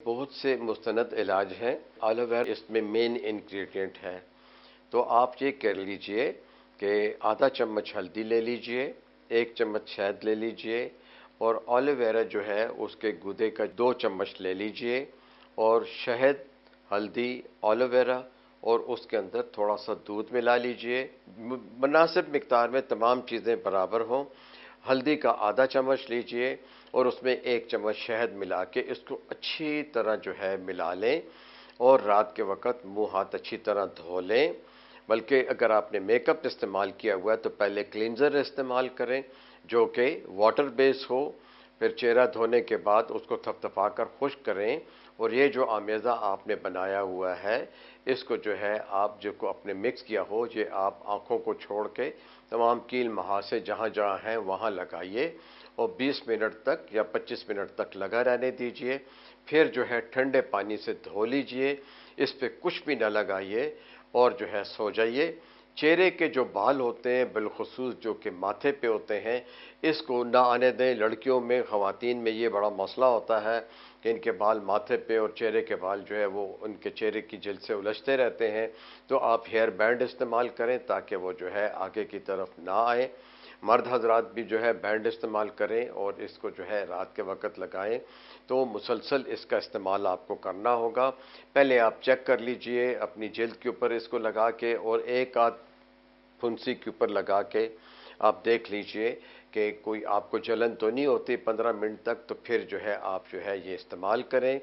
बहुत से मुस्तनद इलाज हैं। एलोवेरा इसमें मेन इंग्रेडिएंट है। तो आप ये कर लीजिए कि आधा चम्मच हल्दी ले लीजिए, 1 चम्मच शहद ले लीजिए और एलोवेरा जो है उसके गूदे का 2 चम्मच ले लीजिए और शहद, हल्दी, एलोवेरा और उसके अंदर थोड़ा सा दूध मिला लीजिए। मुनासिब मिकदार में तमाम चीज़ें बराबर हों। हल्दी का आधा चम्मच लीजिए और उसमें 1 चम्मच शहद मिला के इसको अच्छी तरह जो है मिला लें और रात के वक्त मुंह हाथ अच्छी तरह धो लें। बल्कि अगर आपने मेकअप इस्तेमाल किया हुआ है तो पहले क्लींजर इस्तेमाल करें जो कि वाटर बेस हो। फिर चेहरा धोने के बाद उसको थपथपा कर खुश्क करें और ये जो आमेज़ा आपने बनाया हुआ है इसको जो है आप जो को अपने मिक्स किया हो ये आप आँखों को छोड़ के तमाम कील महासे जहाँ जहाँ हैं वहाँ लगाइए और 20 मिनट तक या 25 मिनट तक लगा रहने दीजिए। फिर जो है ठंडे पानी से धो लीजिए, इस पे कुछ भी ना लगाइए और जो है सो जाइए। चेहरे के जो बाल होते हैं बिलखुसूस जो कि माथे पे होते हैं इसको ना आने दें। लड़कियों में, ख़वातीन में ये बड़ा मसला होता है कि इनके बाल माथे पे और चेहरे के बाल जो है वो उनके चेहरे की जिल्द से उलझते रहते हैं। तो आप हेयर बैंड इस्तेमाल करें ताकि वो जो है आगे की तरफ ना आए। मर्द हजरात भी जो है बैंड इस्तेमाल करें और इसको जो है रात के वक्त लगाएं। तो मुसलसल इसका इस्तेमाल आपको करना होगा। पहले आप चेक कर लीजिए अपनी जिल्द के ऊपर इसको लगा के और एक आध फुंसी के ऊपर लगा के आप देख लीजिए कि कोई आपको जलन तो नहीं होती 15 मिनट तक। तो फिर जो है आप जो है ये इस्तेमाल करें।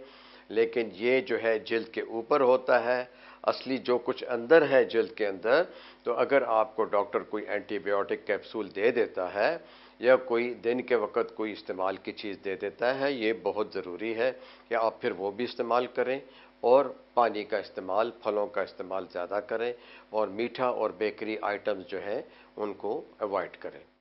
लेकिन ये जो है जिल्द के ऊपर होता है, असली जो कुछ अंदर है जिल्द के अंदर, तो अगर आपको डॉक्टर कोई एंटीबायोटिक कैप्सूल दे देता है या कोई दिन के वक्त कोई इस्तेमाल की चीज़ दे देता है, ये बहुत ज़रूरी है कि आप फिर वो भी इस्तेमाल करें और पानी का इस्तेमाल, फलों का इस्तेमाल ज़्यादा करें और मीठा और बेकरी आइटम्स जो हैं उनको अवॉइड करें।